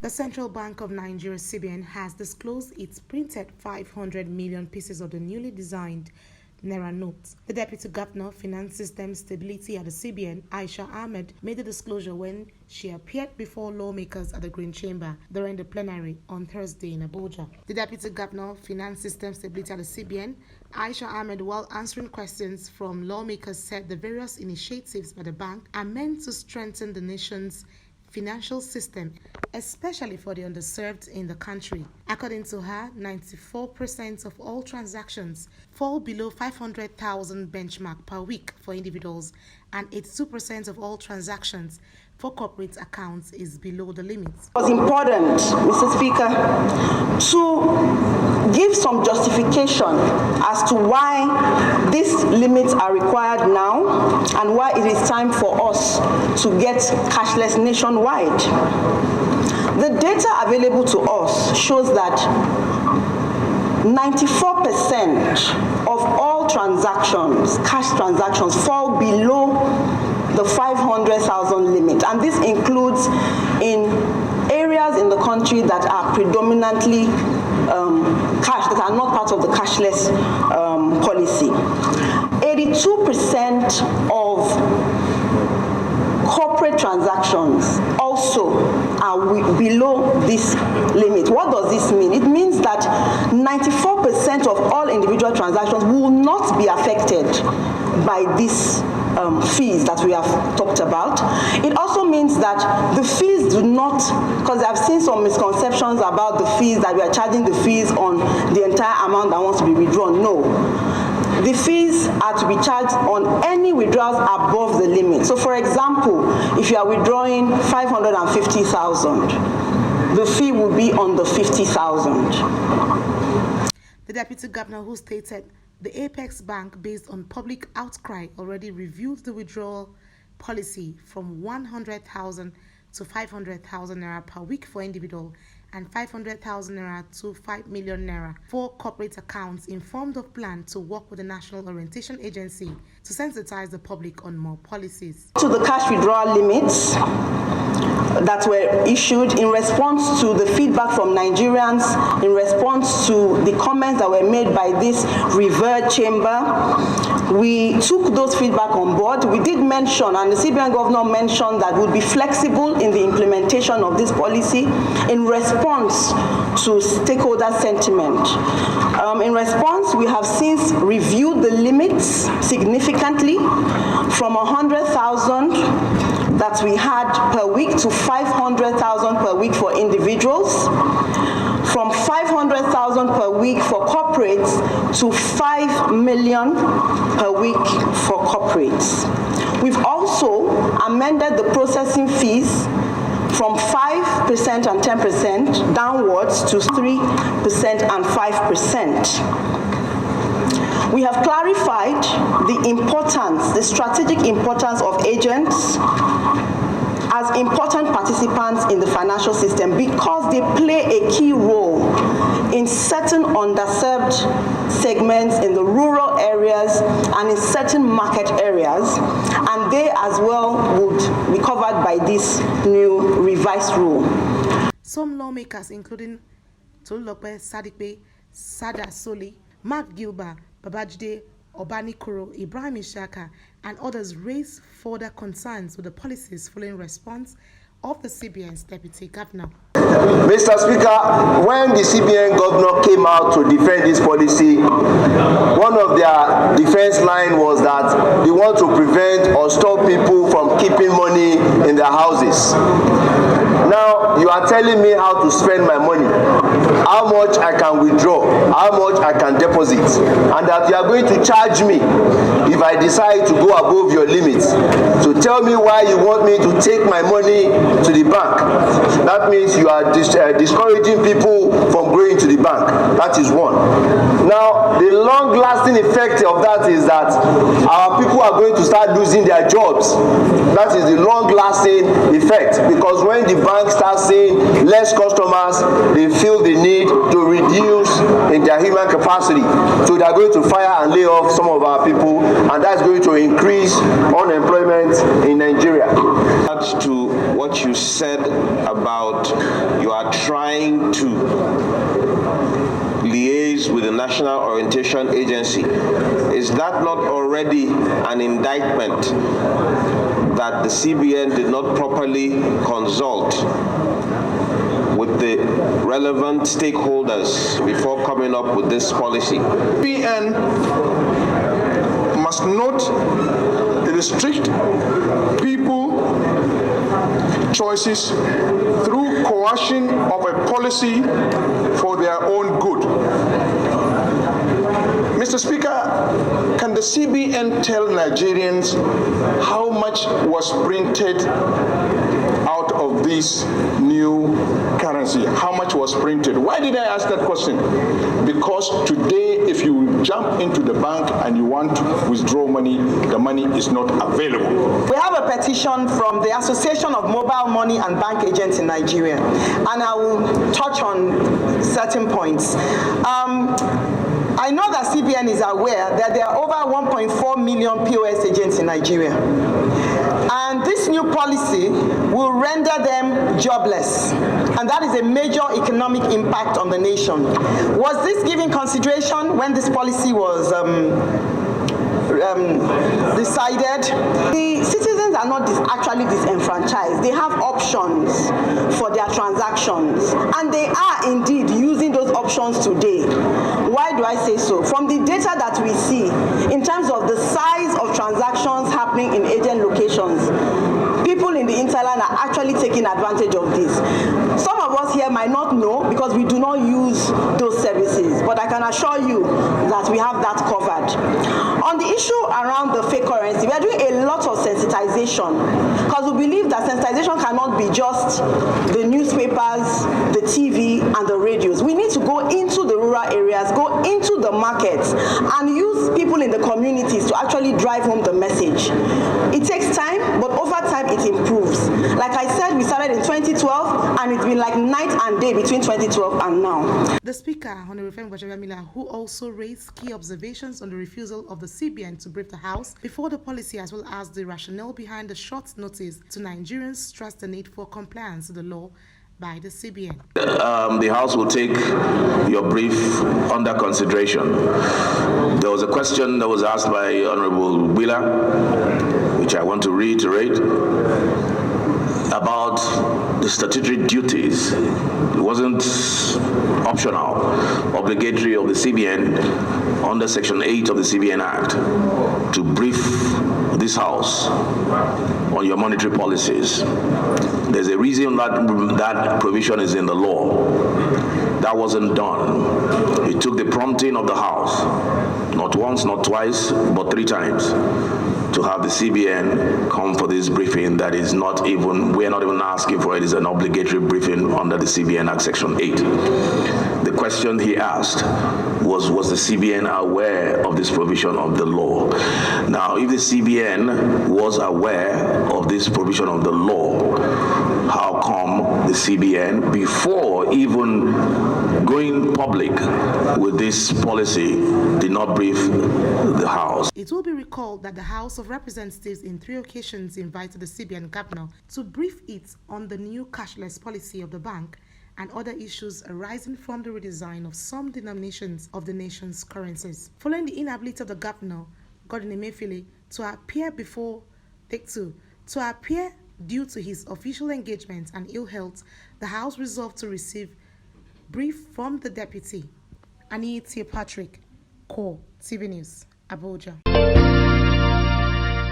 The Central Bank of Nigeria (CBN) has disclosed its printed 500 million pieces of the newly designed Naira notes. The Deputy Governor, Finance System Stability at the CBN, Aisha Ahmed, made the disclosure when she appeared before lawmakers at the Green Chamber during the plenary on Thursday in Abuja. The Deputy Governor, Finance System Stability at the CBN, Aisha Ahmed, while answering questions from lawmakers, said the various initiatives by the bank are meant to strengthen the nation's financial system, especially for the underserved in the country. According to her, 94% of all transactions fall below 500,000 benchmark per week for individuals, and 82% of all transactions for corporate accounts is below the limit. It was important, Mr. Speaker, to give some justification as to why these limits are required now and why it is time for us to get cashless nationwide. The data available to us shows that 94% of all transactions, cash transactions, fall below the 500,000 limit, and this includes in areas in the country that are predominantly cash, that are not part of the cashless policy. 82% of corporate transactions also are below this limit. What does this mean? It means that 94% of all individual transactions will not be affected by this fees that we have talked about. It also means that the fees do not, because I've seen some misconceptions about the fees, that we are charging the fees on the entire amount that wants to be withdrawn. No. The fees are to be charged on any withdrawals above the limit. So for example, if you are withdrawing 550,000, the fee will be on the 50,000. The Deputy Governor, who stated the Apex Bank, based on public outcry, already reviewed the withdrawal policy from 100,000 to 500,000 naira per week for individual and 500,000 naira to 5 million naira for corporate accounts, informed of plan to work with the National Orientation Agency to sensitize the public on more policies. To the cash withdrawal limits that were issued in response to the feedback from Nigerians, in response to the comments that were made by this revered chamber, we took those feedback on board. We did mention, and the CBN governor mentioned, that we'll be flexible in the implementation of this policy in response to stakeholder sentiment. In response, we have since reviewed the limits significantly from 100,000 that we had per week to 500,000 per week for individuals, from 500,000 per week for corporates to 5 million per week for corporates. We've also amended the processing fees from 5% and 10% downwards to 3% and 5%. We have clarified the importance, the strategic importance of agents as important participants in the financial system because they play a key role in certain underserved segments in the rural areas and in certain market areas, and they as well would be covered by this new revised rule. Some lawmakers, including Tolulope Sadipe, Sada Soli, Mark Gilbert, Babajide Obanikoro, Ibrahim Ishaka, and others raised further concerns with the policies following response of the CBN's Deputy Governor. Mr. Speaker, when the CBN governor came out to defend this policy, one of their defense line was that they want to prevent or stop people from keeping money in their houses. Now, you are telling me how to spend my money, how much I can withdraw, how much I can deposit, and that you are going to charge me if I decide to go above your limits. So tell me why you want me to take my money to the bank. That means you are discouraging people from going to the bank. That is one. Now, the long-lasting effect of that is that our people are going to start losing their jobs. That is the long-lasting effect, because when the bank starts seeing less customers, they feel the need to reduce in their human capacity. So they are going to fire and lay off some of our people, and that's going to increase unemployment in Nigeria. To what you said about you are trying to liaise with the National Orientation Agency, is that not already an indictment that the CBN did not properly consult with the relevant stakeholders before coming up with this policy? CBN must not restrict people choices through coercion of a policy for their own good. Mr. Speaker, can the CBN tell Nigerians how much was printed out of this new currency? How much was printed? Why did I ask that question? Because today, if you jump into the bank and you want to withdraw money, the money is not available. We have a petition from the Association of Mobile Money and Bank Agents in Nigeria, and I will touch on certain points. I know that CBN is aware that there are over 1.4 million POS agents in Nigeria. And this new policy will render them jobless. And that is a major economic impact on the nation. Was this given consideration when this policy was decided? The citizens are not actually disenfranchised. They have options for their transactions, and they are indeed using those options today. Why do I say so? From the data that we see, in terms of the size of transactions happening in agent locations, people in the interland are actually taking advantage of this. Some of us here might not know because we do not use those services, but I can assure you that we have that covered. On the issue around the fake currency, we are doing a lot of sensitization because we believe that sensitization cannot be just the newspapers, the TV, and the radios. We need to go into the rural areas, go into the markets, and use people in the communities to actually drive home the message. It takes time, but over time it improves. Like I said, we started in 2012, and it's been like night and day between 2012 and now. The Speaker, Honorable Miller, who also raised key observations on the refusal of the CBN to brief the House before the policy, as well as the rationale behind the short notice to Nigerians, stressed the need for compliance to the law by the CBN. The House will take your brief under consideration. There was a question that was asked by Honorable Wheeler, which I want to reiterate, about the statutory duties. It wasn't optional, obligatory of the CBN under Section 8 of the CBN Act to brief this House on your monetary policies. There's a reason that provision is in the law. That wasn't done. It took the prompting of the House, not once, not twice, but 3 times, to have the CBN come for this briefing that is not even, we're not even asking for it, is an obligatory briefing under the CBN Act Section 8. The question he asked was the CBN aware of this provision of the law? Now, if the CBN was aware of this provision of the law, how come the CBN, before even going public with this policy, did not brief the House? It will be recalled that the House of Representatives in 3 occasions invited the CBN governor to brief it on the new cashless policy of the bank and other issues arising from the redesign of some denominations of the nation's currencies. Following the inability of the governor, Godwin Emefiele, to appear before Take Two, to appear due to his official engagements and ill health, the House resolved to receive brief from the deputy. Anita Patrick, Core TV News, Abuja.